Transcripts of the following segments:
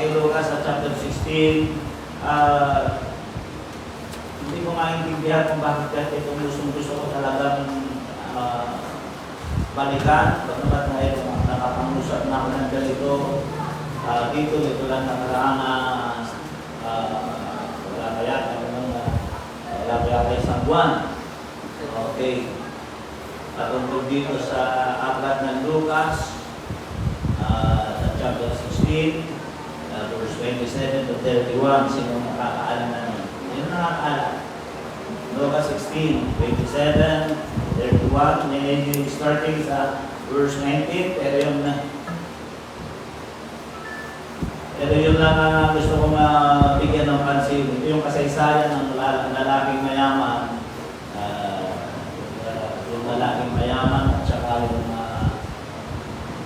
kay Lucas sa chapter 16. Hindi ko maintindihan kung bakit kasi itong gusto ko talagang balikan. Bagamat ngayon nakapangusap na ako ng ganito. Dito lang nakaraang wala kaya isang buwan. Okay. At tungkol dito sa aklat ng Lucas, sa chapter 16, verse 27 to 31, sino nakakaalam na nun? Sino nakakaalam? Lucas 16, 27, 31, medyo starting sa verse 19, pero yun lang gusto kong bigyan ng pansin. Ito yung kasaysayan ng lalaking mayaman, yung lalaking mayaman at saka yung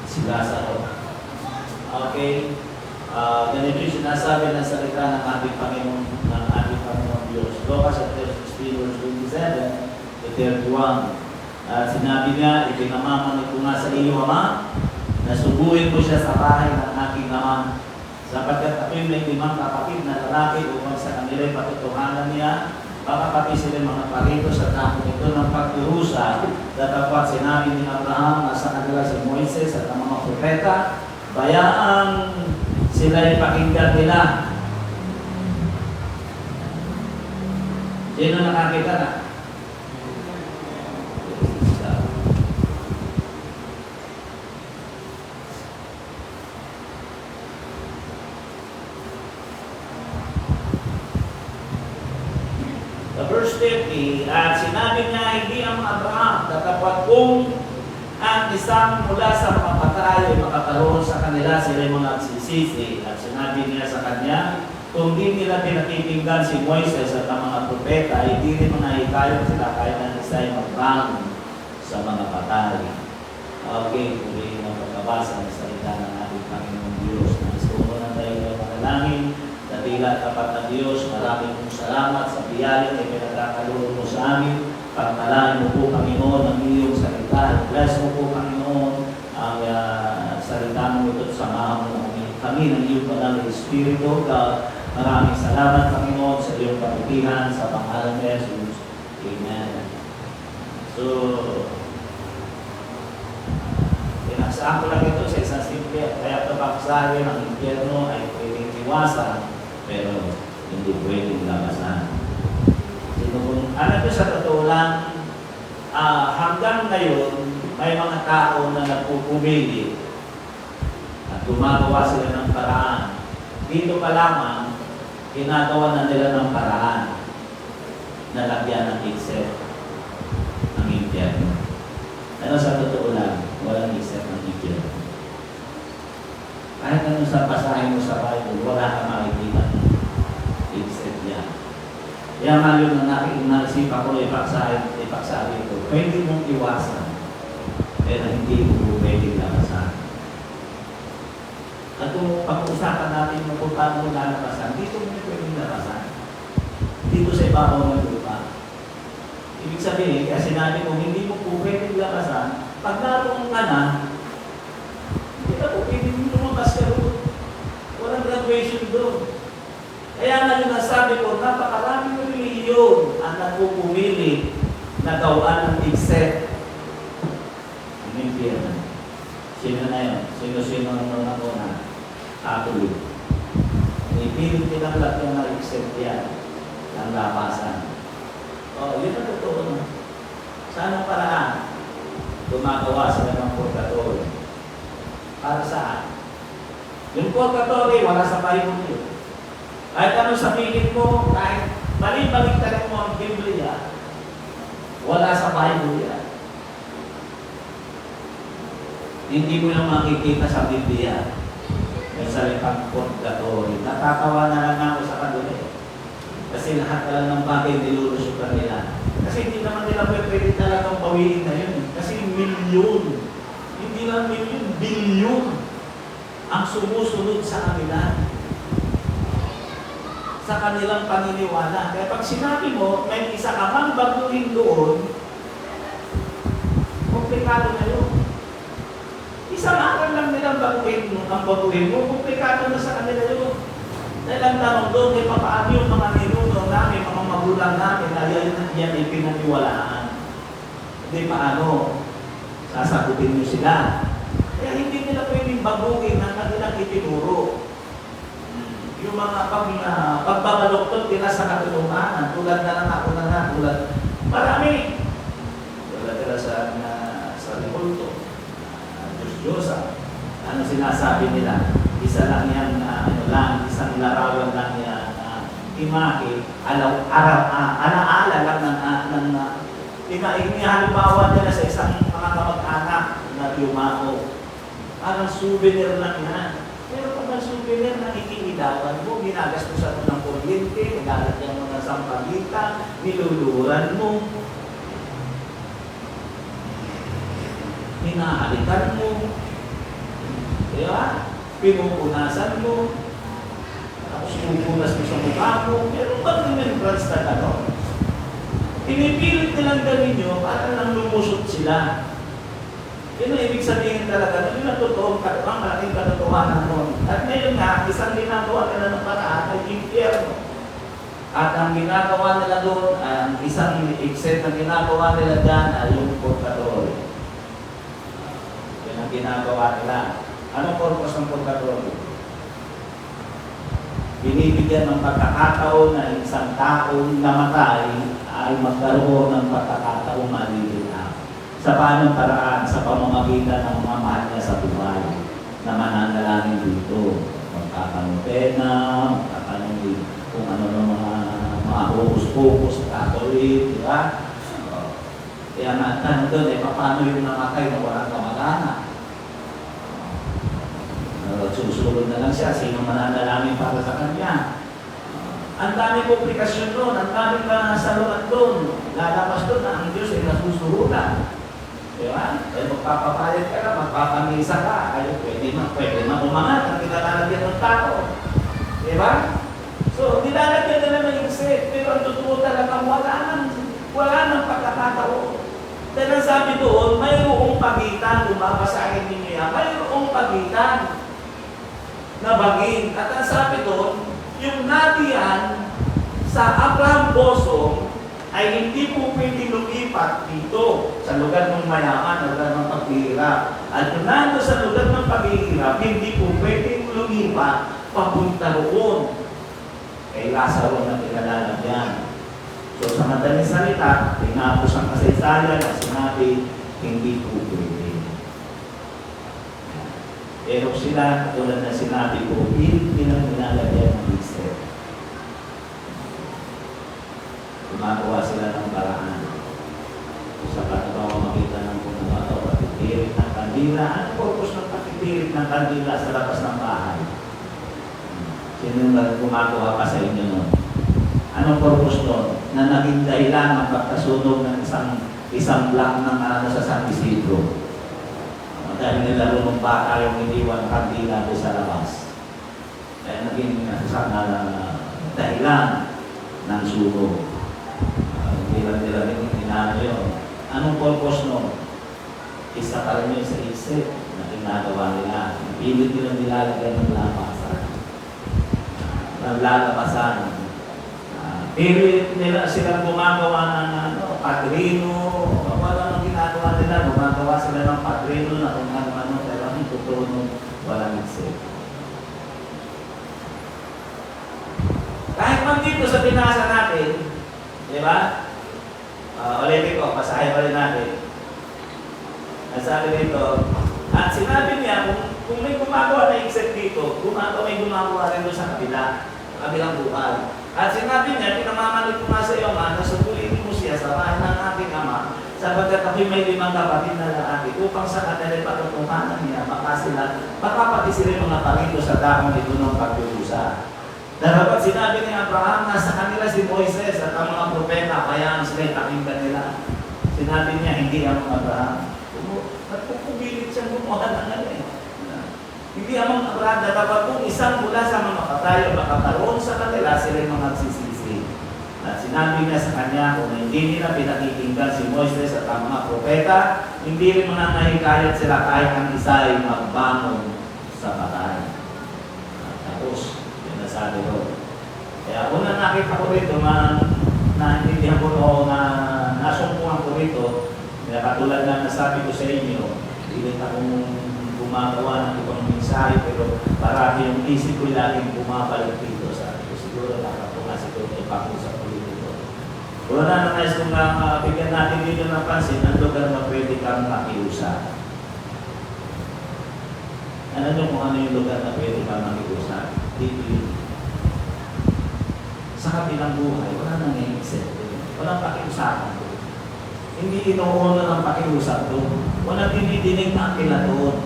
si Lazaro. Okay. Ganito yung sinasabi ng salita ng ating Panginoon Diyos. Lucas 16, verse 27 to 31. Sinabi niya, ipinamaman ko nga sa iyo, Ama, na subuhin mo siya sa bahay ng aking ama. Sapagkat ako'y may 5 kapatid na lalaki upang sa kanila'y patutuhanan niya, baka pati sila mga parito sa takot ito ng pagdurusa, datapwat sinabi ni Abraham na sa kanila si Moises at ang mga propeta, bayaan sila'y pakinggan nila. Sino nakakita na? Verse 30, at sinabi niya, hindi ang Abraham, datapwat kung ang isang mula sa mga patay ay makakaroon sa kanila, sila'y mga nagsisisi. At sinabi niya sa kanya, kung di nila pinakikinggan si Moises at ang mga propeta, ay di rin manahikayong sila kahit ang isa'y magbangon sa mga patay. Okay, tuloy ng pagkabasa ng salita ng ating Panginoong Diyos. Nais ko muna tayo ng manalangin. Datila tapat na Diyos, maraming mong salamat sa biyaya na pinagkakaloob mo sa amin. Pagpalain mo po, Panginoon, ang iyong salita. Bless mo po, Panginoon, ang salita mo ito. Samahan mo kami ng iyong banal na Espiritu. Maraming salamat, Panginoon, sa iyong kabutihan sa pangalan ni Jesus. Amen. So, pinaksahan ko lang ito sa isang simple. Kaya ito paksahin ng impyerno ay pwedeng iwasan, pero hindi pwedeng labasan. Ano ito sa totoo lang, hanggang ngayon, may mga tao na nagpupumili at gumagawa sila ng paraan. Dito pa lamang, ginagawa na nila ng paraan na lagyan ng isip ang impyerno. Ano sa totoo lang, walang isip ng impyerno. Kahit ano sa pasahin mo sa Bible, wala kang makikita ng isip yan. Kaya ngayon na naisipan ko ipaksahin ito, pwede mong iwasan, pero hindi mo pwede labasan. At kung pag-uusapan natin kung paano mo lalabasan, dito mo pwede labasan. Dito sa ibabaw ng lupa. Ibig sabihin, kaya sinabi ko, hindi mo po pwede labasan, pag naroon ka na, hindi ka po pwede lumabas ka doon. Walang graduation doon. Kaya nga yung nasabi ko, napakaraming reliyon ang nagpupumili na gawaan ng igset. Ang impyerno. Sino na yun? Sino ang una? Katolik. Ipilit nilang lahat yung na-igset yan. Ang labasan. Yun ang totoo na. Saan ang paraan? Gumagawa sila ng purgatory. Para saan? Yung purgatory, wala sa Bible yun. Kahit ano sabihin mo, kahit balik-balik ka mo ang Biblia, wala sa Bible yan. Hindi mo lang makikita sa Biblia yung salitang purgatory. Natatawa na lang ako sa kanila. Kasi lahat na lang ng bagay nilulusutan nila. Kasi hindi naman nila pwede talagang bawiin na yun. Kasi milyon. Hindi lang milyon, bilyon ang sumusunod sa kanila. Sa kanilang paniniwala. Kaya pag sinabi mo, may isa ka mang baguhin doon, komplikado na yun. Isang araw lang nilang baguhin mo, ang baguhin mo, komplikado na sa kanila yun. Dahil ang tanong doon, kay paano yung mga ninuno namin, mga magulang namin, na yan ay pinaniwalaan. Hindi paano, sasagutin nyo sila. Kaya hindi nila pwedeng baguhin ang kanilang itinuro. Yung mga pagbabaloktot nila sa katulungan, tulad na lang ako na nga, tulad, marami. Tulad nila sa Repulto, Diyos-Diyosa. Ano sinasabi nila? Isa lang yan, isang larawan lang yan, imahe, alaala lang halimbawa nila sa isang mga kamag-anak na yumao. Parang souvenir lang yan. Pero pag ang souvenir na ikiidawan mo, ginagastusan mo ng kuryente, nilalagyan mo ng sampagita, niluluran mo, hinahalikan mo, di ba? Pinupunasan mo, tapos pupunas mo sa mukha mo, pero pag remembrance na gano'n, pinipilit nilang gawin nyo para lang lumusot sila. Yun ang ibig sabihin talaga, yun ang totoong malaking katotohanan nun. At ngayon nga, isang ginagawa nila ng paraan ay impyerno. At ang ginagawa nila doon, ang isang exit na ginagawa nila dyan ay yung purgatory. Yan ang ginagawa nila. Anong purpose ng purgatory? Binibigyan ng pagkakataon na isang taong namatay ay magkaroon ng pagkakataong malilita. Sa paanong paraan? Sa pamamagitan ng mga mahal niya sa buhay na mananalangin dito. Magkakanopena, magkakanopin kung ano ng mga hukos-hukos sa Catholic, di ba? Kaya nga, tanong doon, paano yung namatay na walang kamag-anak? Susunod na lang siya, sino mananalangin para sa kanya. Ang dami komplikasyon doon, ang daming saluran doon. Lalabas doon na ang Diyos ay nasusuhulan. Di ba? Kaya magpapapayag ka na, magpapamisa ka, ay pwede na umangat ang nilalagyan ng tao. Di ba? So, nilalagyan na naman yung set, pero ang totoo talaga, wala nang pagkakataon. Dahil ang sabi doon, mayroong pagitan, kung babasahin ninyo yan, mayroong pagitan na baging. At ang sabi doon, yung natiyan sa Abraham Bosom ay hindi po pwede lumipat dito sa lugar ng mayaman, lugar ng paghihirap. At kung nando sa lugar ng paghihirap, hindi po pwede lumipat papunta roon. Kay Lazaro na pinalalagyan. So sa madaling salita, tinapos ang kasaysayan na sinabi, hindi po pwede. Pero sila, tulad na sinabi ko, nilalagyan ng isip. Gumagawa sila ng paraan. Sa pamamagitan ng punabato, patitirik ng kandila. Anong purpose ng patitirik ng kandila sa labas ng bahay? Sino na gumagawa pa sa inyo nun? Anong purpose nun? Na naging dahilan ng pagkasunog ng isang block ng sa San Isidro. Dahil nila ng bata yung iniwan kandila doon sa labas. Kaya naging dahilan ng sunog. Hindi lang nila inano yun. Anong purpose nun? Isa pa rin yun sa isip na ginagawa nila. Pilit nilang nilalagyan ng lapasan. Ng lalapasan. Pilit nila silang gumagawa ng padrino. Wala nang ginagawa nila. Gumagawa sila ng padrino na kung ano, pero ang totoo nung walang isip. Kahit man dito sa binasa natin, di ba? Ulitin ko, pasahin pa rin natin. Ang sabi dito, at sinabi niya, kung may gumagawa na except dito, may gumagawa rin doon sa kabilang buhay. At sinabi niya, pinamamalit ko nga sa iyo, na sutulitin mo siya sa bahay ng aking ama, sapagkat ako'y may 5 kapatid na lalaki, upang sa kanila patutuhanan niya, baka pati sila mga palito sa dahong ito ng pagdudusa. Dapat sinabi ni Abraham, nasa kanila si Moises at ang mga propeta, kaya ang sila'y pakinggan nila. Sinabi niya, hindi ang Abraham. Nagpupugilit siyang gumawa ng ano eh. Hindi ang Abraham, dapat kung isang mula sa mga patay o makakaroon sa kanila, sila'y mga nagsisisi. At sinabi niya sa kanya kung hindi nila pinakikinggan si Moises at ang mga propeta, hindi rin mananahikayat sila kahit ang isa ay magbangon sa patay. Tapos, yun na sabi ko. Kaya una nakita ko rito, naintindihan ko o nasumpuhan ko rito, kaya katulad na nasabi ko sa inyo, hindi akong gumagawa ng ibang mensahe, pero parati yung isip ko laging bumabalik dito sa akin. Siguro nakapunga siguro ay pakusap ko dito. Kung nais kong bigyan natin dito ng pansin, ang lugar na pwede kang makiusap. Ano nyo kung ano yung lugar na pwede kang makiusap? Dito yun. Sa kabilang buhay, wala nang i-accept. Walang pakiusapan doon. Hindi inuuna ng pakiusap doon. Walang dinidinig na akila doon.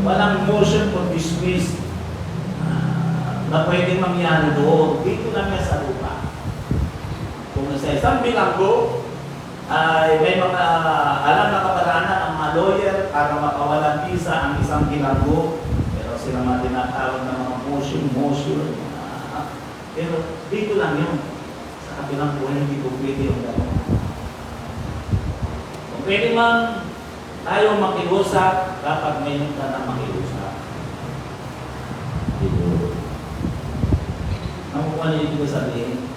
Walang motion for dismiss na pwedeng mangyari doon. Dito lang yan sa lupa. Kung sa isang bilanggo, ay may mga alam na kaparaanan ang mga lawyer para makawalan visa ang isang bilanggo. Pero sila mga tinatawag na mga motion. Pero dito lang yun. Sa kabilang buhay, hindi ko pwede yung gano'n. Kung pwede man tayo makiusap, dapat ngayon ka na makiusap. Dito. Ano kung ano yung ibig sabihin?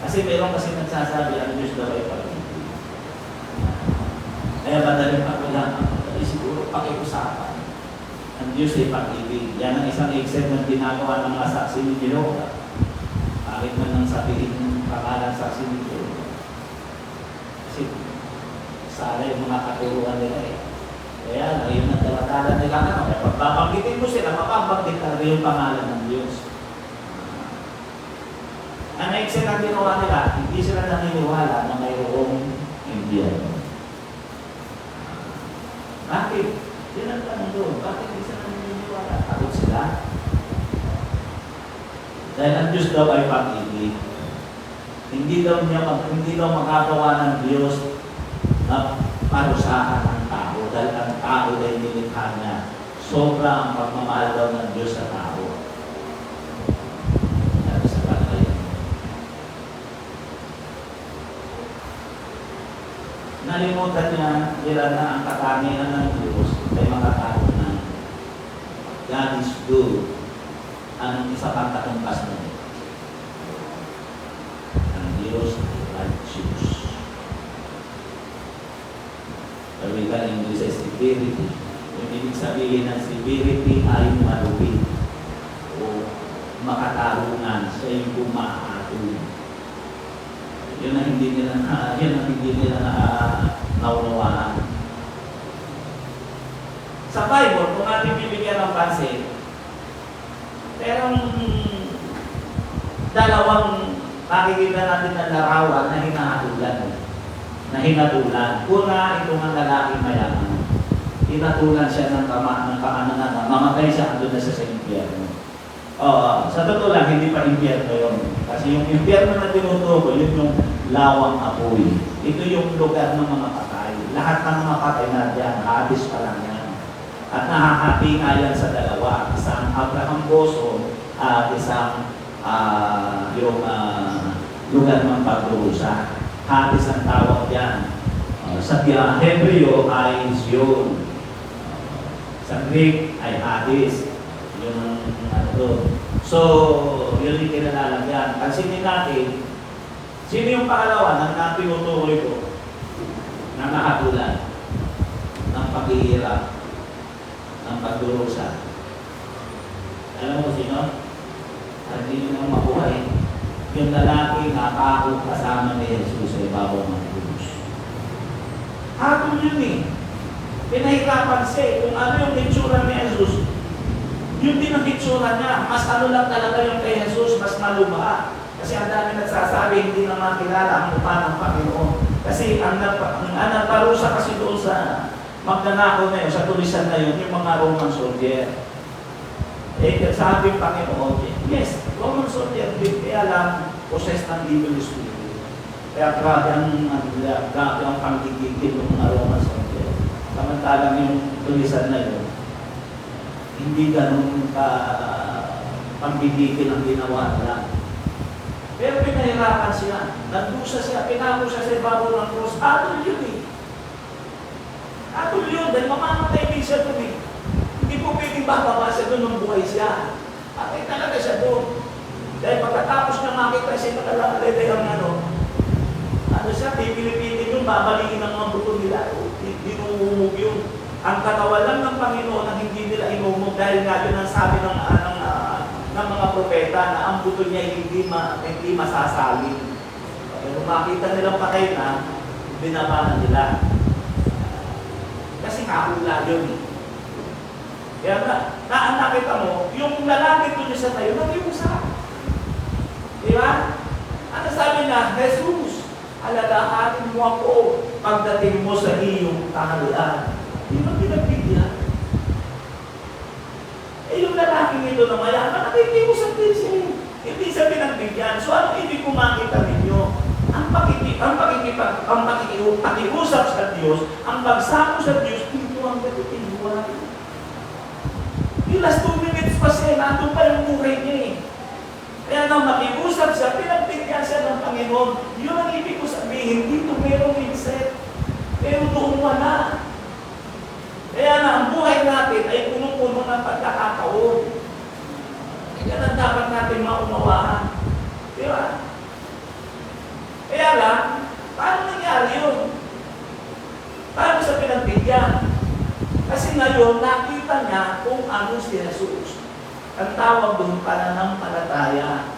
Kasi meron kasi nagsasabi, ang Diyos daw ay pag-ibig. Kaya madaling pagkulang, siguro pakiusapan. Ang Diyos ay pag-ibig. Yan ang isang exam na ginagawa ng mga saksi ni Jehovah. Bakit man nang sabihin ng pangalan saksi ni Jehovah? Kasi sana yung mga katuruan nila eh. Kaya ngayon ang dalatala nila na, kaya pagbabanggitin mo sila, mapabanggit talaga yung pangalan ng Diyos. Ang exit ang ginawa nila, hindi sila naniniwala na mayroong impyerno. Bakit? Yan ang tanong doon. Bakit hindi sila naniniwala? Takot sila. Dahil ang Diyos daw ay pag-ibig. Hindi daw makagawa ng Diyos na parusahan ang tao. Dahil ang tao ay nilikha niya. Sobra ang pagmamahal daw ng Diyos sa tao. Nalimutan nila na ang katangian ng Diyos ay makatao na God is good. Anong isa pang katumbas na ito? Ang Diyos ay righteous. Sabi ka in English ay severity. Yung ibig sabihin ng severity ay maluwid o makatarungan. Siya yung kumaatulong. Yun ang hindi nila naunawaan. Sa Bible, kung ating bibigyan ng pansin, merong dalawang makikita natin na larawan na hinahatulan. Una, itong ang lalaki mayaman. Hinatulan siya ng kamanangan. Mamatay siya, andun na siya sa impyerno. Sa totoo lang, hindi pa impyerno yun. Kasi yung impyerno na tinutukoy, yun yung lawang apoy. Ito yung lugar ng mga patay. Lahat ng mga patay na dyan, habis pa lang yan. At nahahati nga yan sa dalawa. Isang Abraham Boson at isang lugar ng pagdurusa. Hadis ang tawag yan. Sa Hebreo ay Zion. Sa Greek ay Hadis. Yun ang So, yun yung kinalalagyan. Pansinin natin, sino yung pangalawa na tinutukoy ko na nakatulan ng paghihirap, ng pagdurusa? Alam mo sino? At hindi nyo mabuhay. Yung lalaki nakakot kasama ni Jesus sa ibabaw ng krus. Hatol yun eh. Pinahirapan siya. Kung ano yung itsura ni Jesus, yun din ang itsura niya. Mas ano lang talaga yung kay Jesus, mas maluma. Kasi ang dami nagsasabi, hindi na makilala ang mukha ng Panginoon. Kasi ang nagparusa kasi doon sa magnanakaw na yun, sa tulisan na yun, yung mga Roman soldier. Sabi ng Panginoon, yes, Roman soldier, kaya lang, possessed ng evil spirit. Kaya grabe ang panggigigil ng mga Roman soldier. Samantalang yung tulisan na yun, hindi ganun ka panggigigil ang ginawa nila. Pero pinahirapan siya. Nagdusa siya, pinako siya sa ibabaw ng krus. Atol yun eh. Atol yun, dahil mamamatay din siya doon eh. Hindi po pwedeng bababa siya doon nung buhay siya. Patay talaga siya doon. Dahil pagkatapos niya makita siya nakalalay ano siya, pipilipitin yung babalikin ng mga buto nila. Dinumumog yun. Ang katawan lang ng Panginoon ang hindi nila inumog dahil nga yun ang sabi ng mga propeta na ang buto niya hindi masasalin. Pero makita nilang patay na, binabanan nila. Kasi kahula yun eh. Kaya nakita mo, yung lalaki doon sa tayo, nag-iusap. Di ba? Ano sabi niya? Jesus, alalahanin mo ako pagdating mo sa iyong kaharian. Di ba pinagbigyan? Yung lalaking ito na mayaman, nakikiusap din siya. Hindi siya pinagbigyan. So ano ibig ko makita ninyo? Ang pakiusap sa Diyos, ang pagsamo sa Diyos, dito ang dating buhay. Yung last 2 minutes pa siya, nandun pa yung buhay niya eh. Kaya nang makiusap siya, pinagbigyan siya ng Panginoon. Yun ang ibig ko sabihin, dito merong mindset. Pero doon wala. Kaya na ang buhay natin ay puno-puno ng pagkakataon. Kaya na dapat natin maunawaan. Di ba? Kaya lang, paano nangyari yun? Paano sa pinagbigyan? Kasi ngayon, nakita niya kung ano si Jesus. Ang tawag doon, pananampalataya.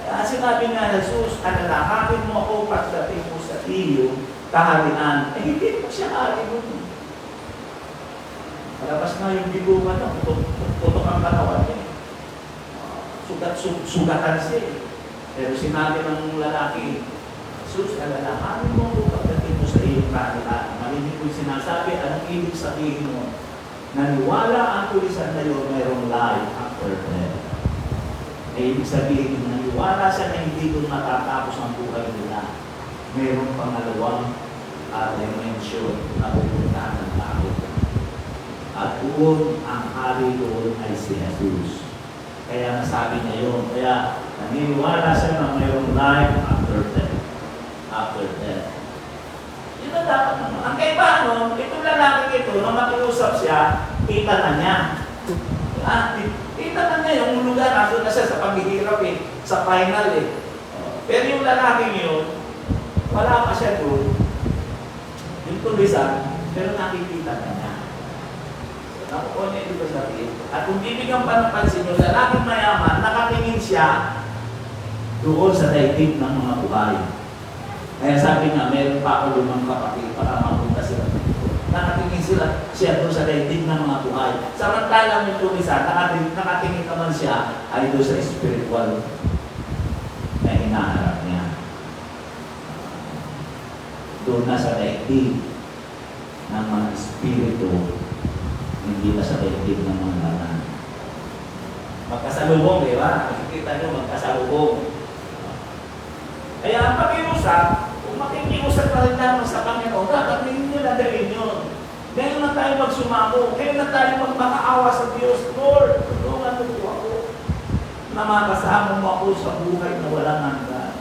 Kaya sinabi nga Jesus, alalahanin mo ako pagdating mo sa iyo, kaharian. Eh, hindi mo siya hari mo. Palabas na yung biguan na, tutok ang katawan niya. Sugatan siya eh. Pero sinabi ng lalaki, Jesus, alalahanin mo ako pagdating mo sa iyong kaharian. Marinig ko yung sinasabi, anong ibig sabihin mo? Naniwala ang tulisan na yun, mayroong life after death. Ay ibig sabihin, naniwala siya na hindi doon matatapos ang buhay nila. Mayroong pangalawang dimension na pupuntahan ng tao. At doon, ang hari doon ay si Jesus. Kaya nasabi niya yun. Kaya naniniwala siya na mayroong life after death. After death. Yun ang dapat naman. Ang kaiba nun, itong lalaki ito, nung makiusap siya, kita na niya. Kita na niya yung lugar, nandun na siya sa paghihirap eh, sa final eh. Pero yung lalaki yun, wala pa siya doon. Yung tulisan, pero nakikita na niya. Nakukuha niya ito sa atin. At kung bibigyan pa ng pansin yung lalaking mayaman, nakatingin siya doon sa daigdig ng mga buhay. Kaya sabi nga, meron pa ako lumang kapatid para mapunta sila dito. Nakatingin siya doon sa daigdig ng mga buhay. Samantalang yung tumisa, nakatingin naman siya ay doon sa spiritual na hinaharap niya. Doon na sa daigdig ng mga espiritu, hindi na sa daigdig ng mga laman. Magkasalubong, di ba? Nakikita nyo, magkasalubong. Kaya ang pakiusap, kung makikiusap pa rin naman sa Panginoon, dapat hindi nyo nadalhin yun. Ngayon na tayo magsumamo, ngayon na tayo magmakaawa sa Diyos. Lord, tulungan mo ako na makasama mo ako sa buhay na walang hanggan.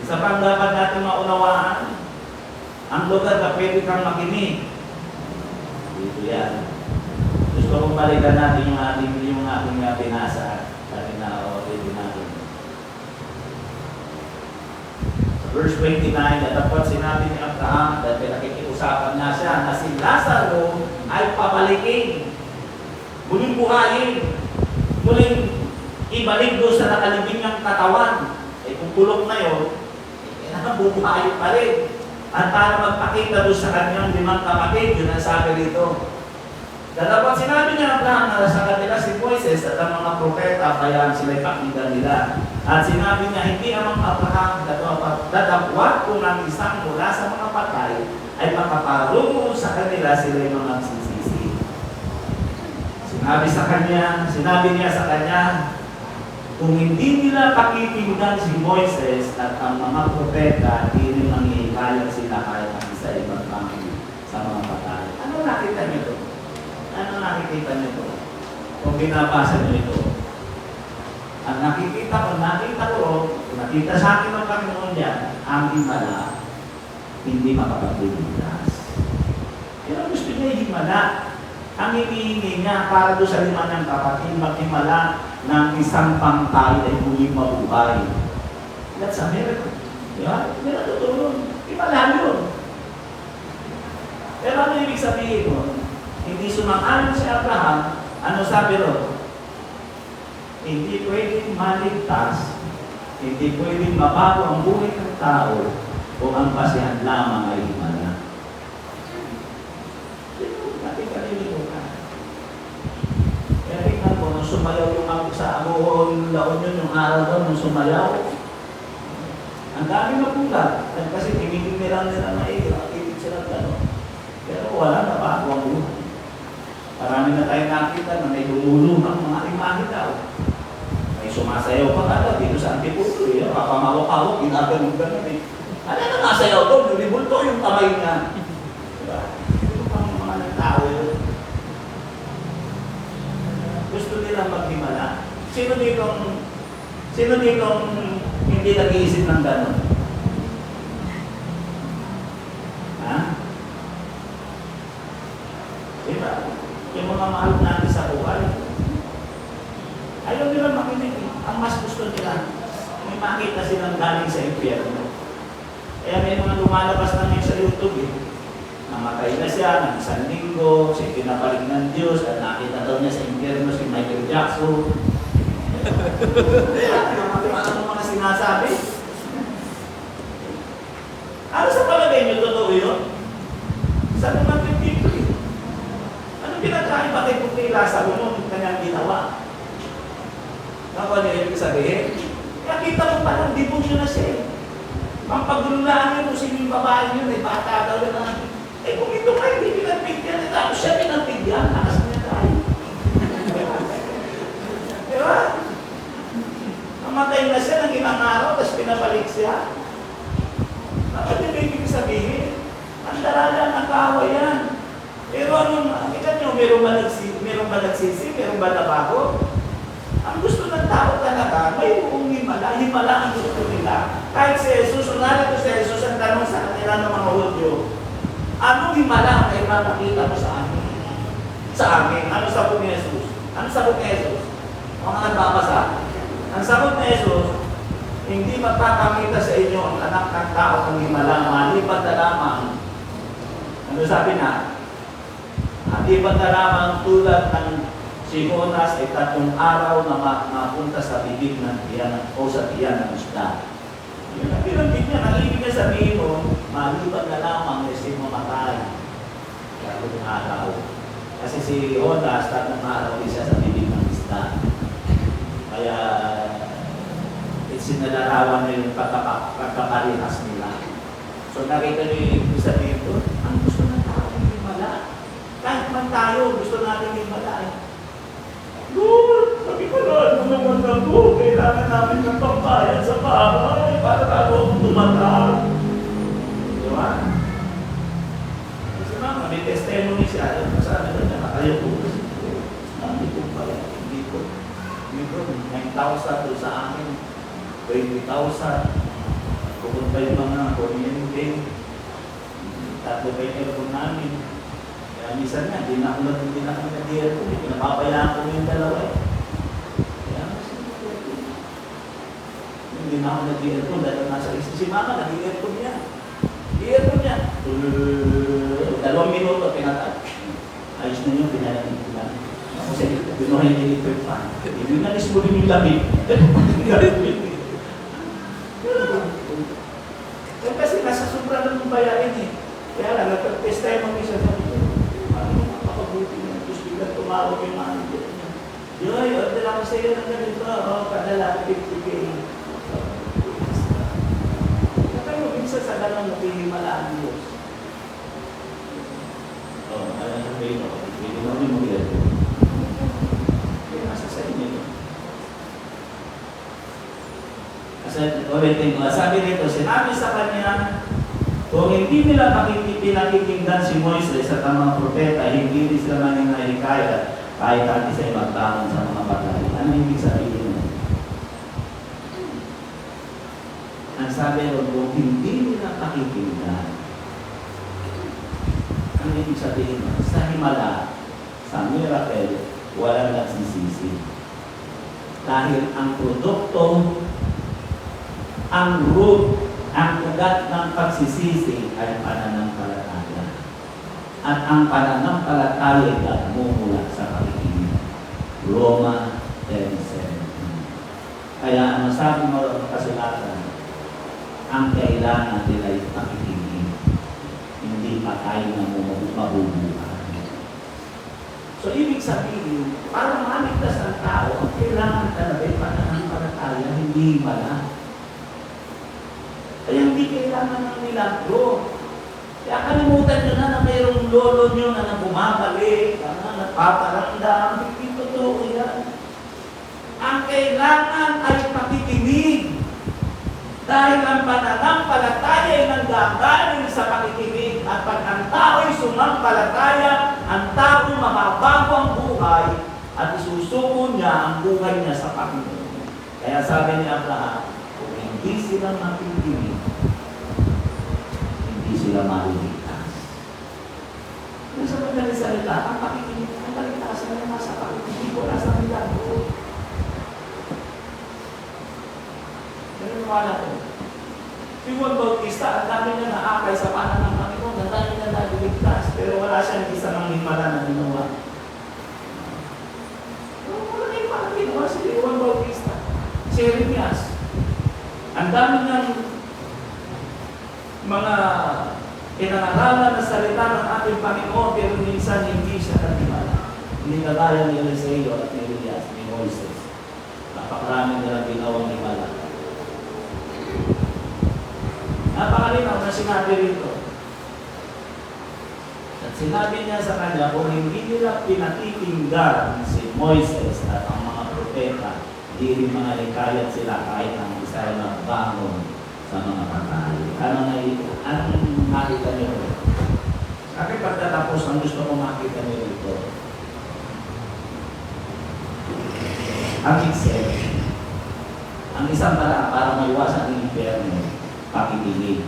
Isa pang dapat natin maunawaan, ang lugar na pwede kang makinig. Dito yan. Gusto kong balikan natin yung ating binasa. Sabi na already natin. Sa verse 29, datapot sinabi ni Abraham, dahil nakikiusapan na siya, na si Lazaro ay pabalikin. Muling buhayin. Muling ibalik doon sa nakalibing ng katawan. Eh kung tulog na yun, bubuhayin pa rin. At para magpakita doon sa kanyang 5 kapatid, yun ang sabi rito. Dapat sinabi niya Abraham na sa kanila si Moises at ang mga propeta, kaya sila'y pakinggan nila. At sinabi niya, hindi ang mga Abraham dadapwat kung ang isang mula sa mga patay ay makaparungo sa kanila sila'y mga sisisi. Sinabi niya sa kanya, kung hindi nila pakikinggan si Moises at ang mga propeta, hindi manghihikayat sila kahit ang isa ibang pangin sa mga patay. Ano nakita niyo? Ano nakikita niyo? Kung binabasa nyo ito, ang nakita ko, nakita sa akin ng Panginoon yan, ang himala, hindi makapagbiligtas. Yan ang gusto niya himala. Ang hinihingi niya para doon sa 5 ng kapatid, maghimala ng isang pangkay ay muling mabuhay. That's a miracle. Di ba? Hindi natutulong. Himala yun. Pero ano ibig sabihin mo? Hindi sumang-ayon si Abraham, ano sabi ron? Hindi pwedeng maligtas, hindi pwedeng mabago ang buhay ng tao kung ang basihan lamang ay himala. Natin kalilimutan. Kaya tingnan mo, nung sumayaw yung sa Amuhon, La Union, yung araw doon, nung sumayaw, ang dami magulat. Kasi tinitin nila maigit sila gano'n. Pero wala na bago ang buhay. Marami na tayo nakita na may lumulunang mga imahe daw. May sumasayaw pa kada dito sa Antiputo. Kapamawak-awak, ginaganon-ganon eh. Ano na nasayaw doon? Lumibulto yung kamay niya. Diba? Ito pang mga nagtao yun. Gusto nilang maghimala. Sino ditong hindi nag-iisip ng ganon? Ha? Diba? Yung mga mahal natin sa buhay, ayaw nila makinig. Ang mas gusto nila, may makita silang galing sa impyerno. Kaya may mga lumalabas na ngayon sa YouTube eh. Namatay na siya ng 1 linggo, siya pinapalig ng Diyos, at nakita daw niya sa impyerno si Michael Jackson. Ano mga sinasabi? Ano sa palagay niyo totoo yun? Sa naman pipito eh. Pinagkaiba kay Puti Lazaro nung kanyang ginawa. Nakuha niya ibig sabihin? Nakita mo palang debosyo na siya. Ang paglulaan niya kung sino yung babae yun, ay bata daw yun na. Eh kung ito kayo, hindi pinagbigyan, tapos siya pinagbigyan, lakas niya tayo. Diba? Namatay na siya ng ilang araw, tapos pinabalik siya. Dapat yung ibig sabihin, ang darala ng kawa yan. Pero anong, ikan nyo, meron ba nagsisi, meron ba nabago? Ang gusto ng tao talaga, may buong himala ang gusto nila. Kahit si Jesus, unala ko si Jesus, ang tanong sa kanila ng mga Hudyo, anong himala ang may makakita mo sa amin? Sa amin, ano sagot ni Jesus? Ano sagot ni Jesus? Mga nagbabasa. Ang sagot ni Jesus, hindi magpapakita sa inyo ang anak ng tao ng himala, malipat na lamang. Ano sabi na? Di ba na lamang tulad ng si Jonas ay 3 araw na mapunta sa bibig ng tiyan o sa tiyan ng isda. Yun ang pinanggit niya. Ang ibig na sabihin mo, maliban na lamang na si mamatay. 3 araw. Kasi si Jonas 3 araw isa sa bibig ng isda. Kaya sinalarawan na yung pagkaparehas nila. So nakita niyo yung ibig sabihin ko, ang gusto ng tao hindi mala. Kahit man tayo, gusto natin himala. Lord, sabi ko, Lord, kung naman na po, kailangan namin ng pambayad sa bahay para tayo akong tumatawag. Diba? Kasi mama, may testimony siya. Sabi na niya, ayaw ko. Hindi ko pala, hindi ko. 9,000 doon sa amin, 20,000. Pupunta yung mga kuryente. 3 kayo aircon namin. Kaya minsan nga, hindi na ako nag-aircon. Pinapabayaan ko yung 2 eh. Kaya hindi na ako nag-aircon dahil nasa isa. Si mama, nag-aircon niya. I-aircon niya. 2 minuto, pinatay. Ayos na yun, pinalagin ko lang. Kasi binuhay niya yung electric fan. Hindi na mo rin yung lamig. Kasi nasa sobra ng bayarin eh. Kaya lang, nagpag-test tayo mga isa sa ito. Ano makapabuti niya? Gusto biglang tumawag yung manager niya. Yoy, order ako sa iyo ng ganito. Kadala, 50K. Kaya mo, minsan sa ganang napihimalaan Diyos. Alam mo ba yun? Hindi mo rin mo yan. Kaya nasa sa inyo yun. Ulitin ko, sabi nito, sinabi sa kanya, kung hindi nila pinakikinggan si Moises at ang mga propeta, hindi rin sila maningahikaya Kahit natin sa magbangon sa mga patay. Ano ibig sabihin nun? Ang sabi ron, kung hindi nila pakikinggan, ano ibig sabihin nun? Sa himala, sa miracle, walang nagsisisi. Dahil ang produkto, ang root, ang ugat ng pagsisisi ay pananampalataya. At ang pananampalataya ay mumula sa pakikinig. Roma 10:17. Kaya ang sabi mo ng kasulatan, ang kailangan nila ay pakikinig. Hindi pa tayo na mabubuhay. So, ibig sabihin, para maligtas ang tao, ang kailangan talaga ay pananampalataya, hindi himala. Kaya hindi kailangan ng milagro. Kaya kalimutan nyo na mayroong lolo nyo na bumabalik, na nagpaparamdam. Hindi totoo yan. Ang kailangan ay pakikinig. Dahil ang pananampalataya ay nanggagaling sa pakikinig. At pag ang tao ay sumampalataya, ang tao mababago ang buhay at isusuko niya ang buhay niya sa Panginoon. Kaya sabi ni Abraham, kung hindi sila makikinig, hindi sila maliligtas. Kung sa madaling salita, ang pakikinig, ang kaligtasan na nasa pakikinig ko, nasa milagro. Ganun wala ko. Si Juan Bautista, ang dami niya naakay sa panan ng Panginoon, ang dami niya naliligtas, pero wala siyang isa ng himala na ginawa. Wala na yung parang ginawa si Juan Bautista. Si Jeremias. Ang dami niyang mga pinangaralan na salita ng ating Panginoon, pero minsan hindi siya nanimala. Hindi kagaya ni Eliseo at ni Elias, ni Moises. Napakarami nilang ginawang himala. Napakalinaw na sinabi rito. At sinabi niya sa kanya, kung hindi nila pinakikinggan si Moises at ang mga propeta, hindi rin mga likayat sila kahit ang isa na bangon sa mga patay. Anong makita niyo? Kasi pagtatapos, ang gusto ko makita niyo dito. Ang ikse, ang isang para maiwasan ang impyerno, pakikinig.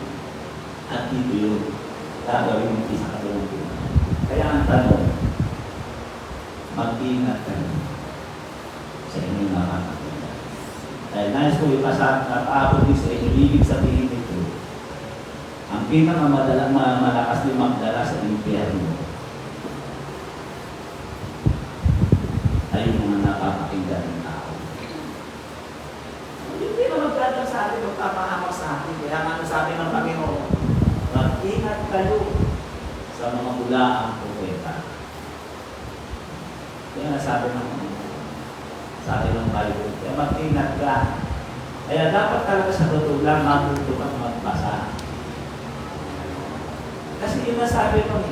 At dito yun, gagawin mo isa katulong ko. Kaya ang tanong, mag-ingat kayo sa inyong nakakakita. Dahil nais ko ipasat at ako din sa inyo, ibig sabihin nito, ang malakas din magdala sa impyerno ay yung mga napapakinggan ng tao. Hindi na magdadala sa atin o papahamak sa atin. Kaya nga sabi ng Panginoon, mag-ingat kayo sa mga bulaang propeta. Kaya nga sabi ng Bible, kaya mag-ingat ka. Kaya dapat talaga sa totoo lang matuto at magbasa. Kasi yung nasabi ng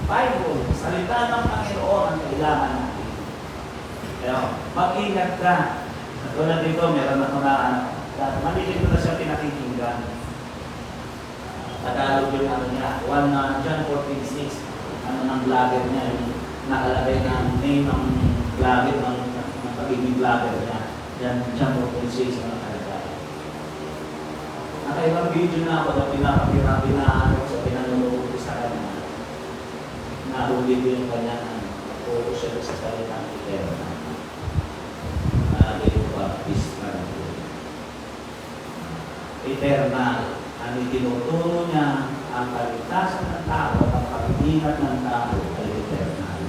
Bible, salita ng Panginoon ang kailangan natin. Kaya mag-ingat ka. At tulad dito, meron ako na malilit ko na siya pinakikinggan. Tagalog yung ano niya, John 14:6, ano ng vlogger niya, yung nakalagay ng name ng vlogger, ng pagiging vlogger niya. John 14:6 ang nakalagay. Nakaibang video na ako na pinapakirabi sa pinanonood ko sa kanya. Nahuli ko yung kanya, puro siya sa salitang eterna. Eternal. Ang itinuturo niya, ang kaligtasan ng tao, ang pag-iingat ng tao ay eternal.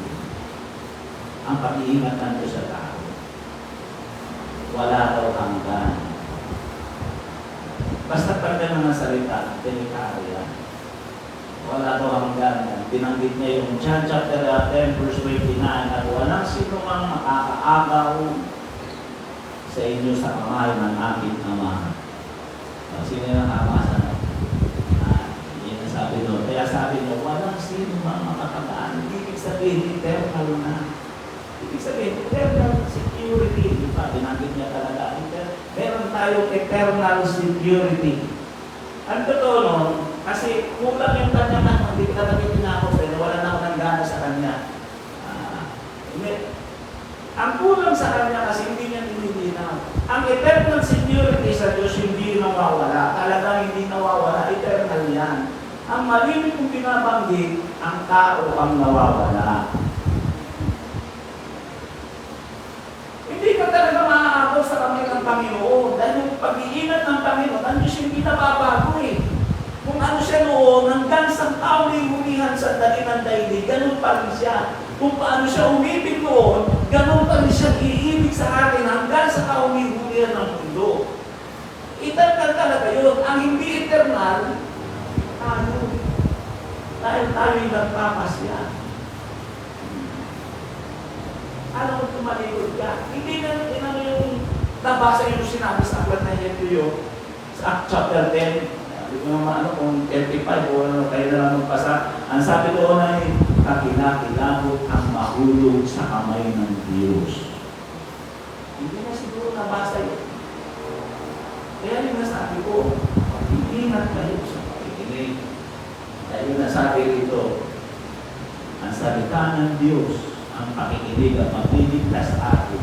Ang pag-iingat ng Diyos sa tao. Wala daw hanggan. Basta pagka ng salita, delikado yan. Wala daw hanggan. Binanggit niya yung John chapter 10 verse 29 at walang sino mang makakaagaw sa inyo sa kamay ng aking Ama. Sino yung nakakasa? Yan ang sabi doon. Kaya sabi niya, walang sino mang makakagaan. Ibig sabihin, eternal na. Ibig sabihin, eternal security. Diba? Binanggit niya talaga. Meron tayong eternal security. Ang totoo nun, kasi kulang yung kanya na, hindi ka talaga tinako, pero wala na ako ng gana sa kanya. Ang kulang sa kanya kasi hindi niya nililinaw. Ang eternal security sa Diyos hindi nawawala. Talagang hindi nawawala. Eternal yan. Ang malimit kong binabanggit, ang tao ang nawawala. Hindi ka talaga maaabot sa kamay ng Panginoon. Dahil yung pag-iingat ng Panginoon, ang Diyos hindi nababago eh. Kung ano siya noon, hanggang sa tao na humihan sa dali ng daigdig, ganun pa rin siya. Kung paano siya umibig noon, ganun pa rin siya iibig sa atin hanggang sa tao humihan ng mundo. Eternal talaga yun. Ang hindi eternal, tayo. Dahil tayo'y nagpapasya. Alam mo tumalikod ka. Hindi na yung nabasa yung sinabi sa aklat na Hebreyo, sa chapter 10. Hindi ko naman ano kung 35 o ano, kayo na lang magpasa. Ang sabi doon ay, kakinakilabot ang mahulog sa kamay ng Diyos. Hindi na siguro nabasa yun. Kaya yung nasabi ko, pag-iingat kayo sa pakikinig. Dahil yung nasabi rito, ang salita ng Diyos, ang pakikinig at mapiligtas sa atin,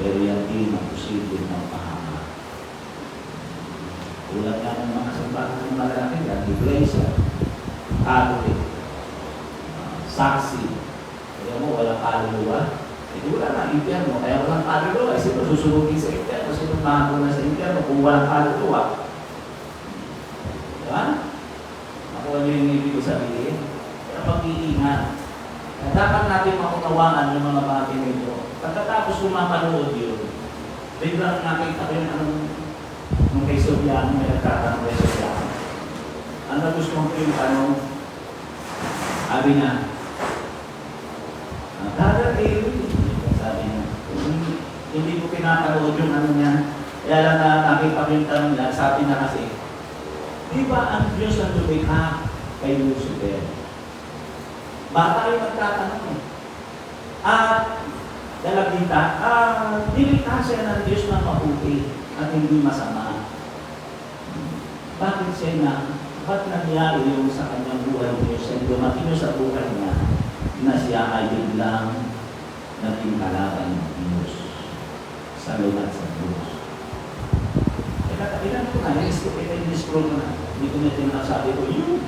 pero yan din ang posible ng pahama. Ulang nga ng mga sambahan ng malalaki, ang Iglesia, Catholic, saksi. Kaya mo, walang kaluluwa. Hindi wala na impyerno, kaya walang kaluluwa. Sino susunugin sa impyerno? Sino mahago na sa impyerno kung walang kaluluwa? Diba? Ako ano yung ibig ko sabihin? Kaya pag-iingat. Kaya dapat natin maunawaan yung mga bagay nito. Pagkatapos kumapanood yun, biglang nakita ko yung nung kay Sobiano, may nagtatanong kay Sobiano. Ang nagustuhan ko yung tanong, sabi niya, sabi niya, hindi ko pinapanood yung ano niya, kaya lang na nakita ko yung tanong niya, sabi na kasi, di ba ang Diyos ang lumikha kay Lucifer? Bata yung magtatanong eh. Dalagita, nilikha siya ng Diyos na mabuti at hindi masama. Bakit siya na, ba't nangyari yung sa kanyang buhay niyo siya, dumating sa buhay niya, na siya ay biglang naging kalaban ng Diyos sa lugar sa Diyos. Ilan ko na, in-scroll ko na, hindi ko na tinasabi ko, yun.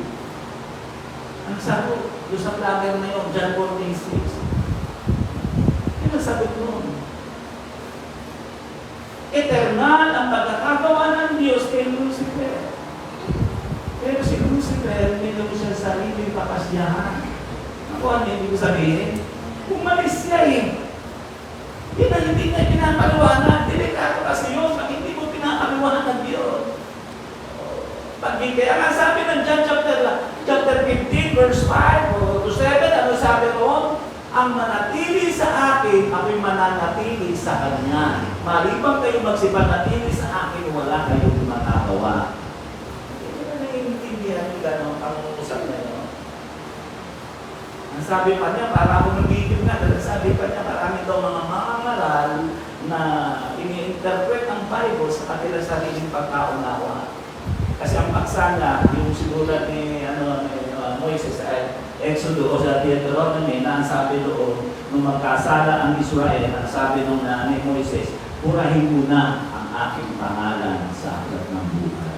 Ang sabi ko, doon sa vlogger na yun, John 14:6. Yung nasagot mo, eternal ang pagkakagawa ng Diyos kay Lucifer. Pero si Lucifer, nilong siya sa sariling kapasyahan. Ako ano yung ibig sabihin? Umalis siya eh. Yun na hindi niya pinapaliwanag. Delikado kasi yun. Pag hindi mo pinapaliwanag yun. Kaya nga sabi ng John chapter 15, verse 5 to 7, ano sabi roon? Ang manatili sa akin, ako'y mananatili sa Kanya. Malibang kayo magsipanatili sa akin, wala kayong matatawa. Hindi na naiintindihan yung gano'ng pangungusap na yun. Ang sabi pa niya, para akong nag-iigib nga, dahil sabi pa niya, marami daw mga mangangaral na ini-interpret ang Bible sa kanilang sariling pagkaunawa. Kasi ang paksa niya, yung sigulat ni Moises ay Exodo o sa Deuteronomy na ang sabi doon, nung magkasala ang Israel, ang sabi nung ni Moises, purahin mo na ang aking pangalan sa aklat ng buhay.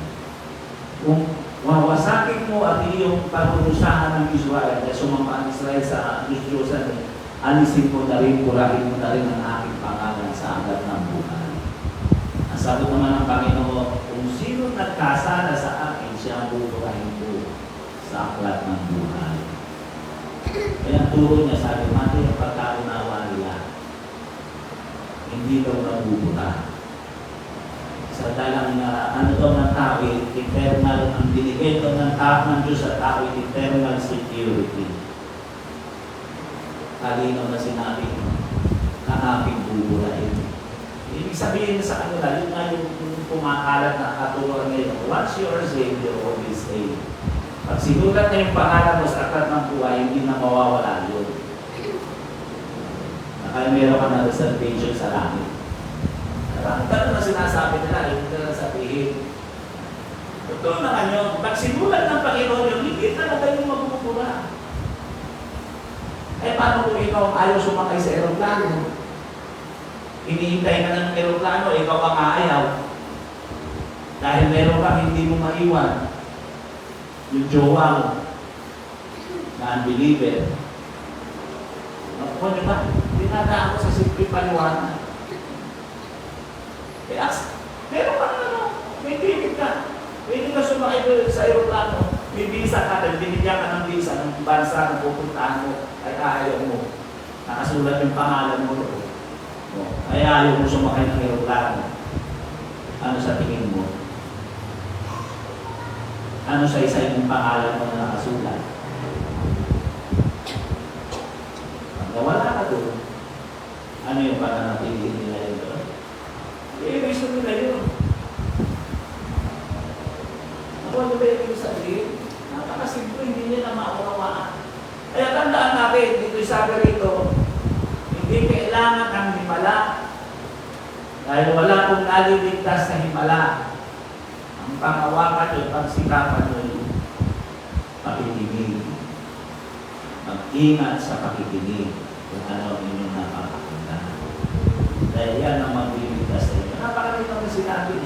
Kung wawasakin mo at iyong parurusahan ng Israel, dahil sumama ang Israel sa Diyos-Diyosan, alisin mo na rin, purahin mo na rin ang aking pangalan sa aklat ng buhay. Ang sabi naman ng Panginoon, kung sino nagkasala sa akin, siya ang buburahin ko sa aklat ng buhay. Kaya turo niya, sabi, mati ang pagkaunawa nila, hindi daw nabubura. Sa dalang ano daw ng tao, eternal, ang binigay daw ng tao ng Diyos sa tao, eternal security. Kalinaw na sinabi, na aking buburahin. Ibig sabihin sa kanila, yun nga yung kumakalat na katulad ngayon. Once you are saved, you're always saved. Pag sinulat na yung pangalan mo sa aklat ng buhay, hindi na mawawala yun. Kaya meron ka na reservation sa langit. Gano'n na sinasabi nila, yung na sabihin. Totoo naman yun. Pag sinulat ng Panginoon yun, hindi talaga yung magpupura. Eh, paano kung ikaw ang ayaw sumakay sa aeroplano? Hinihintay ka ng aeroplano, ikaw ang ayaw. Dahil meron kang hindi mo maiwan. Yung jowa mo, na unbeliever. Ako nyo ba? Dinadaan ko sa simple paliwanag. Eh, meron ka ano, may ticket ka. Pwede ka sumakay sa aeroplano. May visa ka, binigyan ka ng visa ng bansa na pupuntahan mo, ay ayaw mo. Nakasulat yung pangalan mo doon. Ay ayaw mo sumakay ng aeroplano. Ano sa tingin mo? Ano sa isa yung pangalan mo na nakasulat? Pag nawala ka doon, ano yung pananatili nila yun doon? Eh, gusto nila yun. Ano ba yung sabihin? Napakasimple, hindi niya na maunawaan. Kaya tandaan natin, dito sabi rito, hindi kailangan ang himala. Dahil wala pong naliligtas na himala. Ang pangawakan yun, pagsikapan yun, pakikinig. Mag-ingat sa pakikinig kung ano ang inyong napapakita. Dahil yan ang magliligtas sa inyo. Napakalito ang sinabi.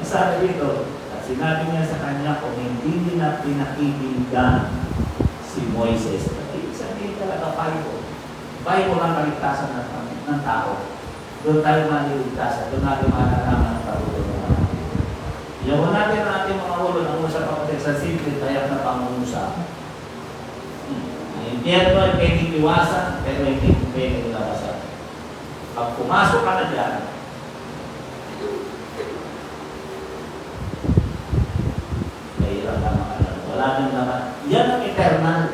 Sabi dito, sinabi niya sa kanya kung hindi nila pinakikinggan si Moises. Ibig sabihin talaga Bible. Bible ang kaligtasan ng tao. Doon tayo maliligtas at doon natin malalaman ang karunungan natin. Iyawan natin ang ating mga ulo ng usap kapatid sa simple tayak na pangungusap. Ang impyerno ay pwedeng iwasan, pero hindi pwedeng labasan. Pag pumasok ka na dyan, wala nang naman. Yan ang eternal.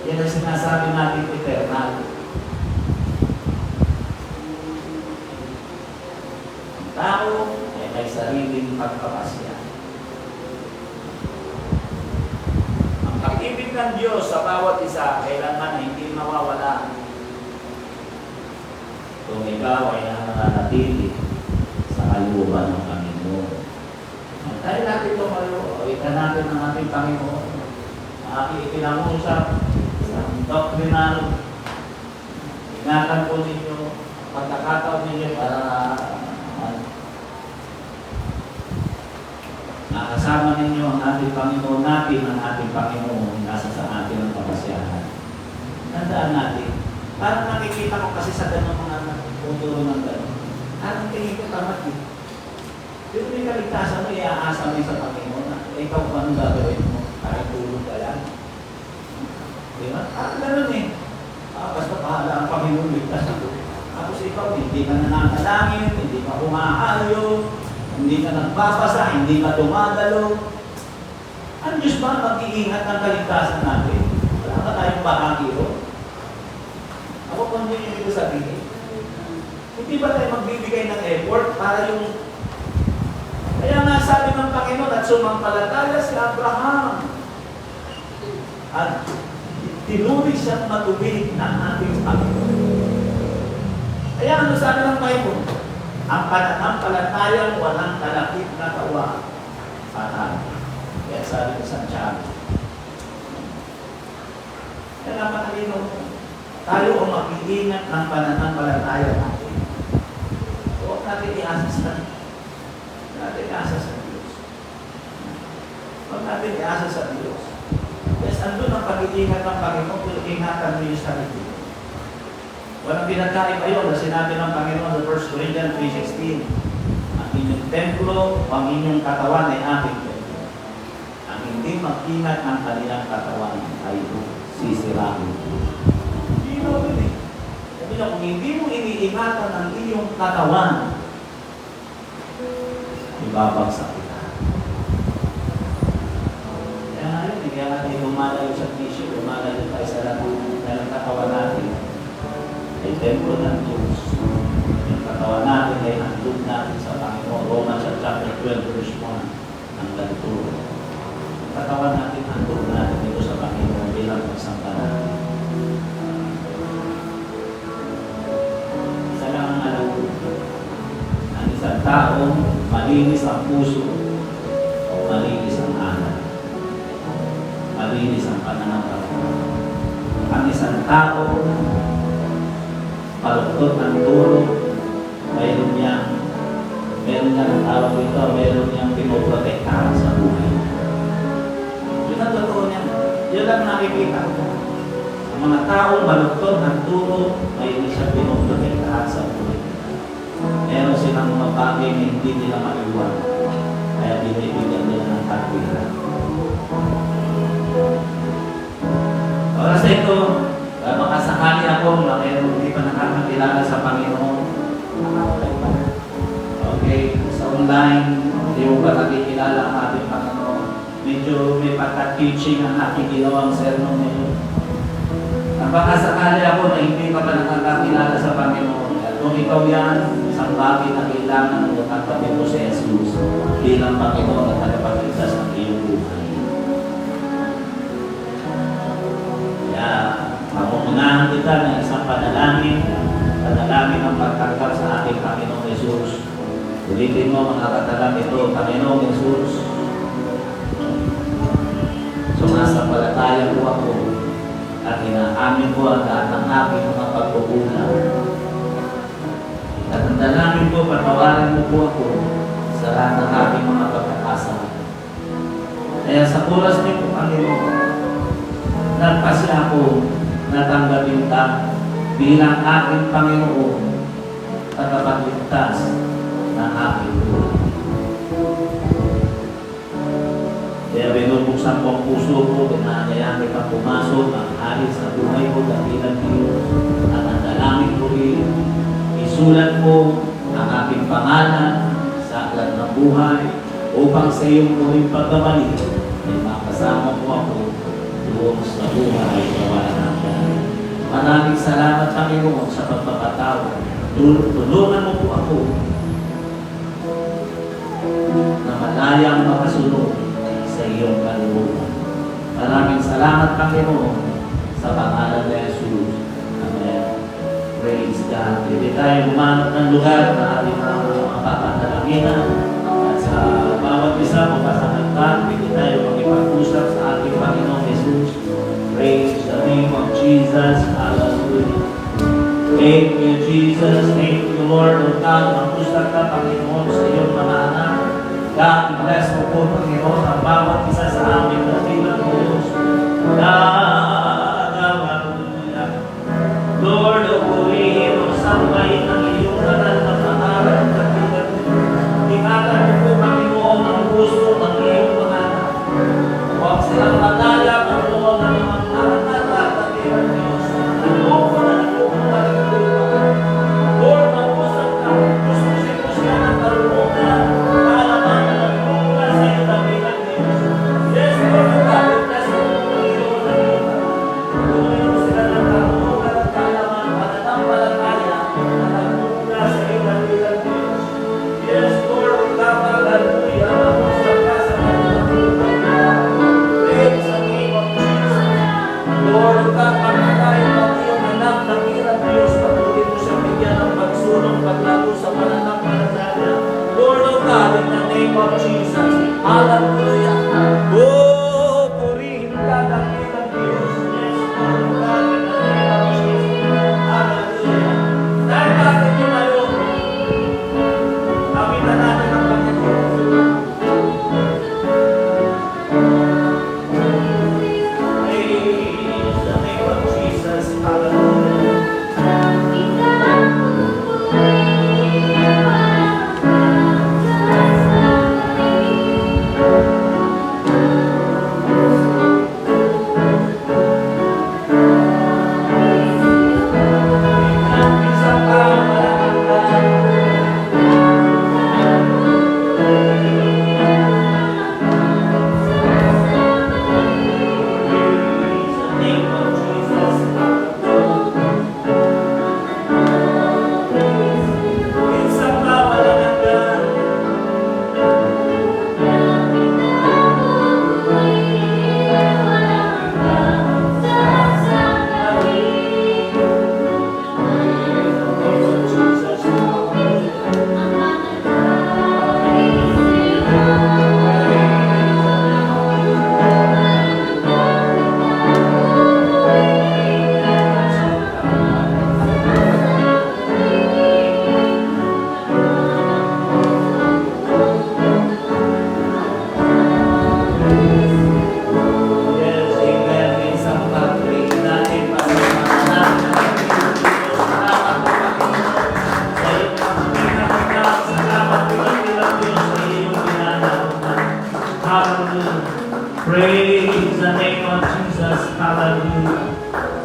Yan ang sinasabi natin eternal. Ang tao ay may sariling pagpapasya. Ang pag-ibig ng Diyos sa bawat isa kailanman hindi mawawala. Kung ikaw ay nananatili sa kalooban ng Panginoon. Dahil natin ito ikan natin ng ating Panginoon. Ikinangusap sa doktrinal. Ingatan po ninyo, pagkakataon ninyo para nakasama ninyo ang ating Panginoon natin, ang ating Panginoon nasa sa atin ang kapasyahan. Tandaan natin. Parang nakikita ko kasi sa ganun mga uturo ng ganun. Parang tingin ko tamat yun. Yung may kaligtasan mo, iaasa mo sa Panginoon na ikaw kung anong gagawin mo, kahit tulog ka lang. Di ba? Ganun eh. Basta pahala ang Panginoon, ligtas ako. Tapos ikaw, hindi ka nananalangin, hindi ka humaayo, hindi ka nagbabasa, hindi ka dumadalo. Ang Diyos ba mag-iingat ng kaligtasan natin? Wala ka tayong bahagi ron. Ako kung hindi ko sabihin. Hindi ba tayo magbibigay ng effort para yung kaya nga sabi ng Panginoon at sumampalataya si Abraham at tinuri siyang matuwid ng ating Panginoon. Kaya ano sabi ng Bible? Ang pananampalatayang walang kalakip na tawa patay. Kaya sabi ko sa Santiago. Kaya matalino tayo ang mag-iingat ng pananampalataya natin. Huwag natin i-assist natin iasa sa Diyos. Huwag natin iasa sa Diyos. Yes, andun ang pag-iingat ng Panginoon, pero ingatan mo yung sarili. Walang pinagkaiba yun na sinabi ng Panginoon sa 1 Corinthians 3:16. Ang inyong templo, ang inyong katawan ay aking templo. Ang hindi mag-ingat ng kanilang katawan ay sisirahin. Hindi mo yun eh. Sabi na, kung hindi mo iniingatan ang iyong katawan, ibabagsak kita. Kaya nga yun, kaya natin lumalayo sa tissue, lumalayo tayo sa lahat ng katawan natin. Ay templo ng Diyos. Yung katawan natin ay handog natin sa Panginoon. Romans chapter 12 verse 1 hanggang 2. Yung katawan natin, handog natin dito sa Panginoon bilang pagsangka natin. Isa lang ang alam ko. Ang isang taong malinis ang puso, malinis ang anak, malinis ang pananampalataya. isang tao, paluktot ng turo, mayroon niyang tawag dito, mayroon niyang pinoprotektahan sa buhay niya. Yun ang totoo niya. Yun lang nakikita ko. Ang mga taong baluktot ng turo, mayroon siyang pinoprotektahan sa buhay niya. Meron silang mga bagay na hindi nila maiwan. Kaya binibigyan nila ng katwiran. Oras na ito, makasakali ako na mayroon hindi pa nakakakilala sa Panginoon. Okay, sa online, hindi mo ba nakikilala ang ating Panginoon? Medyo may pagka-teaching ang aking ginawang sermon ngayon. Napakasakali ako na hindi ka pa nakakakilala sa Panginoon. At kung ikaw yan, isang bagay na kailangan mo tanggapin mo si Jesus bilang Panginoon at tagapagligtas ng iyong buhay. Kaya, mamuunahan kita ng isang panalangin ng pagtanggap sa ating Panginoong Jesus. Ulitin mo mga katagang ito, Panginoong Jesus, sumasampalataya po ako at inaamin ko ang lahat ng aking mga pagkukulang. At ang dalangin ko, patawarin mo po ako sa lahat ng aking mga pagkakasala. Kaya sa oras niyo po, Panginoon, nagpasya ako na tanggapin ka bilang aking Panginoon at kapagligtas ng aking buhay. Kaya binubuksan ko ang puso ko, pinahagayan kitang pumasok ang alis sa buhay ko dahilan Diyos. At ang dalangin ko rin, isulat mo ang aking pangalan sa aklat ng buhay upang sa iyong muling pagbabalik ay makasama mo ako doon sa buhay na wala ng dahil. Maraming salamat, Panginoon, sa pagpapatawad. Tulungan mo po ako na malayang makasunod sa iyong kalooban. Maraming salamat, Panginoon, sa pangalan ni Jesus. Amen. Praise God. Hindi tayo bumanat ng lugar na ating mga papandalanginan. At sa bawat isa mo kasanagtan, hindi tayo magipag-usap sa ating Panginoong Jesus. Praise the name of Jesus. Hallelujah. Thank you, Jesus. Thank you, Lord of God. Magpustak ka, Panginoon, sa iyong mga anak. God, bless mo po, Panginoon, ang bawat isa sa amin na tilang Diyos. God, hallelujah. Lord, purihin mo sambay ng iyong kanal na pangaral na tilang Diyos. Tingatan mo po, Panginoon, ang gusto ng iyong mga anak. Huwag silang malaya, Panginoon, ng mga anak na tilang Diyos. Lord, mag-usap ka. Gusto siya ng karunungan. Kaalaman na nagpunta sa iyo ng bilang Diyos. Yes, Lord, God, bless you.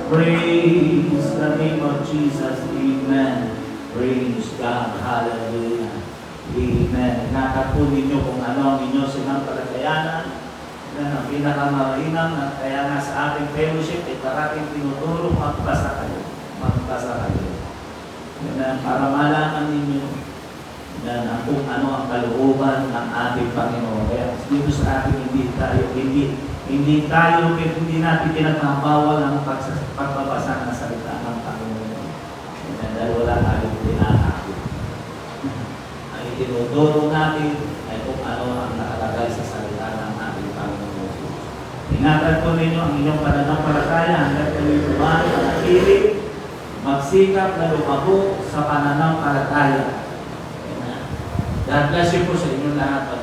Praise the name of Jesus. Amen. Praise God. Hallelujah. Amen. Ingatan po ninyo kung ano ang inyong sinampalagayanan. Yan ang pinakamainam at kaya nga sa ating fellowship ay parating tinutulong magpasa kayo. Magpasa kayo. Yan, para malaman ninyo na kung ano ang kalooban ng ating Panginoon. Kaya dito sa ating hindi natin pinagbabawal ang pagbabasa ng salita ng Panginoon. Dahil wala tayong tinatapos. Ang itinuturo natin ay kung ano ang nakalagay sa salita ng ating Panginoon. Ingatan po ninyo ang inyong pananampalataya hanggang kayo'y manatili, magsikap na lumago sa pananampalataya. God bless you po sa inyong lahat.